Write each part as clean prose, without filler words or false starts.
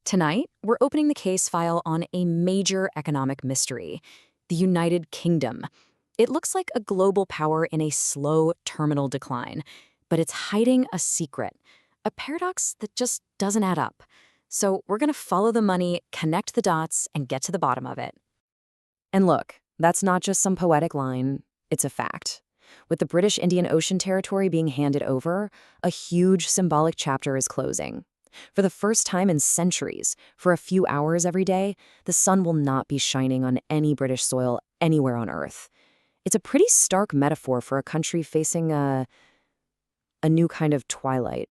Tonight, we're opening the case file on a major economic mystery, the United Kingdom. It looks like a global power in a slow terminal decline, but it's hiding a secret, a paradox that just doesn't add up. So we're going to follow the money, connect the dots, and get to the bottom of it. And look, that's not just some poetic line, it's a fact. With the British Indian Ocean Territory being handed over, a huge symbolic chapter is closing. For the first time in centuries, for a few hours every day, the sun will not be shining on any British soil anywhere on Earth. It's a pretty stark metaphor for a country facing a new kind of twilight.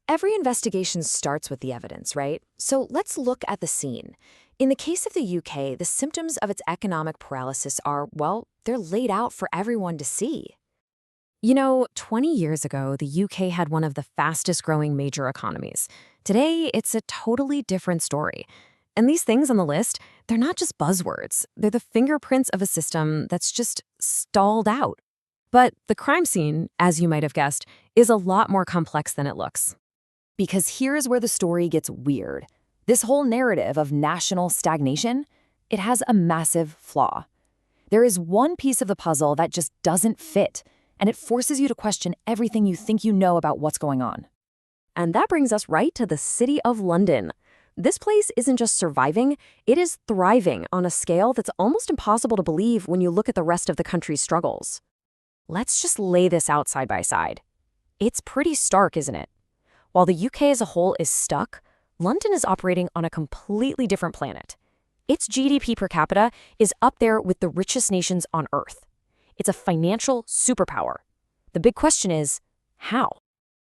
Every investigation starts with the evidence, right? So let's look at the scene. In the case of the UK, the symptoms of its economic paralysis are, well, they're laid out for everyone to see. 20 years ago, the UK had one of the fastest growing major economies. Today, it's a totally different story. And these things on the list, they're not just buzzwords. They're the fingerprints of a system that's just stalled out. But the crime scene, as you might have guessed, is a lot more complex than it looks. Because here's where the story gets weird. This whole narrative of national stagnation, it has a massive flaw. There is one piece of the puzzle that just doesn't fit, and it forces you to question everything you think you know about what's going on. And that brings us right to the City of London. This place isn't just surviving, it is thriving on a scale that's almost impossible to believe when you look at the rest of the country's struggles. Let's just lay this out side by side. It's pretty stark, isn't it? While the UK as a whole is stuck, London is operating on a completely different planet. Its GDP per capita is up there with the richest nations on Earth. It's a financial superpower. The big question is, how?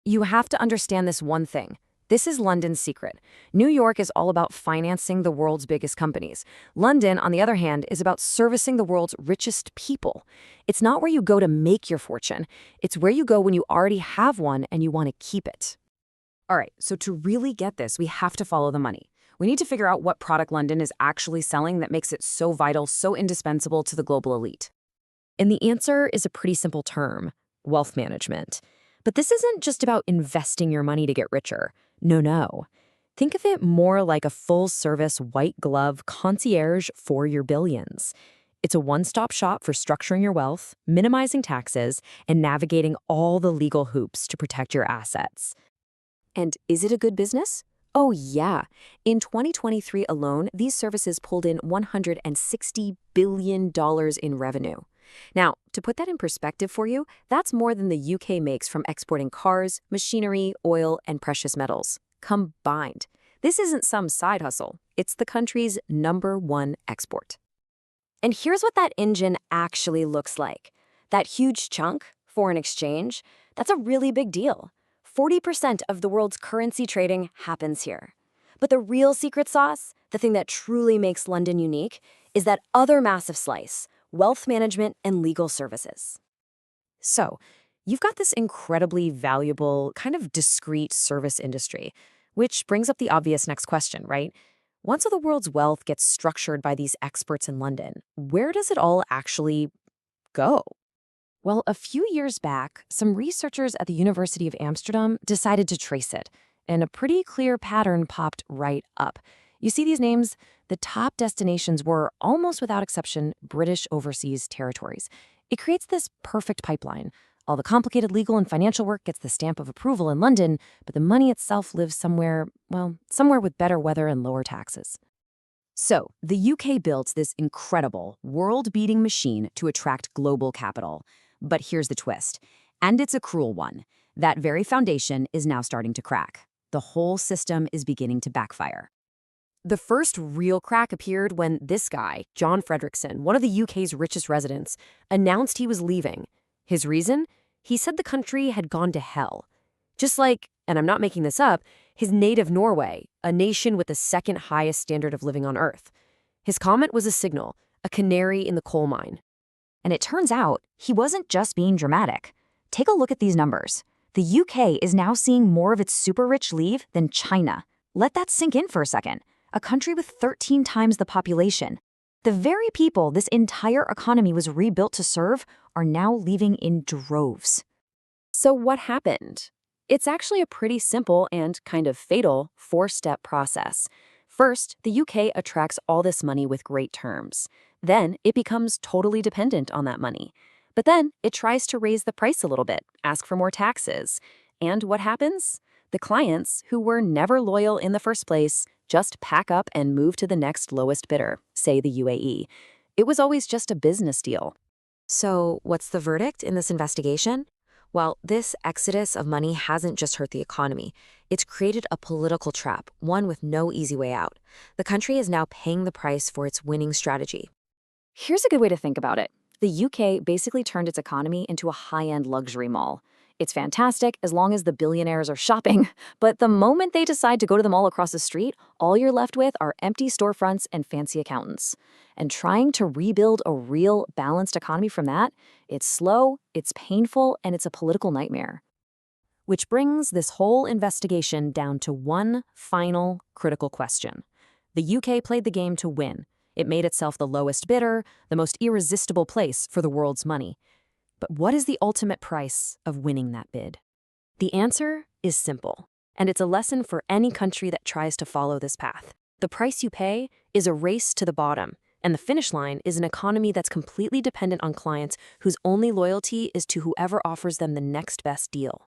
You have to understand this one thing. This is London's secret. New York is all about financing the world's biggest companies. London, on the other hand, is about servicing the world's richest people. It's not where you go to make your fortune. It's where you go when you already have one and you want to keep it. All right, so to really get this, we have to follow the money. We need to figure out what product London is actually selling that makes it so vital, so indispensable to the global elite. And the answer is a pretty simple term: wealth management. But this isn't just about investing your money to get richer. No. Think of it more like a full-service, white-glove concierge for your billions. It's a one-stop shop for structuring your wealth, minimizing taxes, and navigating all the legal hoops to protect your assets. And is it a good business? Oh, yeah. In 2023 alone, these services pulled in $160 billion in revenue. Now, to put that in perspective for you, that's more than the UK makes from exporting cars, machinery, oil, and precious metals, combined. This isn't some side hustle. It's the country's #1 export. And here's what that engine actually looks like. That huge chunk, foreign exchange, that's a really big deal. 40% of the world's currency trading happens here. But the real secret sauce, the thing that truly makes London unique, is that other massive slice: wealth management and legal services. So, you've got this incredibly valuable, kind of discrete service industry, which brings up the obvious next question, right? Once all the world's wealth gets structured by these experts in London, where does it all actually go? Well, a few years back, some researchers at the University of Amsterdam decided to trace it, and a pretty clear pattern popped right up. You see these names? The top destinations were, almost without exception, British overseas territories. It creates this perfect pipeline. All the complicated legal and financial work gets the stamp of approval in London, but the money itself lives somewhere with better weather and lower taxes. So, the UK built this incredible, world-beating machine to attract global capital. But here's the twist, and it's a cruel one. That very foundation is now starting to crack. The whole system is beginning to backfire. The first real crack appeared when this guy, John Fredrickson, one of the UK's richest residents, announced he was leaving. His reason? He said the country had gone to hell. Just like, and I'm not making this up, his native Norway, a nation with the second highest standard of living on Earth. His comment was a signal, a canary in the coal mine. And it turns out, he wasn't just being dramatic. Take a look at these numbers. The UK is now seeing more of its super-rich leave than China. Let that sink in for a second. A country with 13 times the population. The very people this entire economy was rebuilt to serve are now leaving in droves. So what happened? It's actually a pretty simple and kind of fatal four-step process. First, the UK attracts all this money with great terms. Then, it becomes totally dependent on that money. But then, it tries to raise the price a little bit, ask for more taxes. And what happens? The clients, who were never loyal in the first place, just pack up and move to the next lowest bidder, say the UAE. It was always just a business deal. So, what's the verdict in this investigation? Well, this exodus of money hasn't just hurt the economy. It's created a political trap, one with no easy way out. The country is now paying the price for its winning strategy. Here's a good way to think about it. The UK basically turned its economy into a high-end luxury mall. It's fantastic as long as the billionaires are shopping, but the moment they decide to go to the mall across the street, all you're left with are empty storefronts and fancy accountants. And trying to rebuild a real balanced economy from that, it's slow, it's painful, and it's a political nightmare. Which brings this whole investigation down to one final critical question. The UK played the game to win. It made itself the lowest bidder, the most irresistible place for the world's money. But what is the ultimate price of winning that bid? The answer is simple, and it's a lesson for any country that tries to follow this path. The price you pay is a race to the bottom, and the finish line is an economy that's completely dependent on clients whose only loyalty is to whoever offers them the next best deal.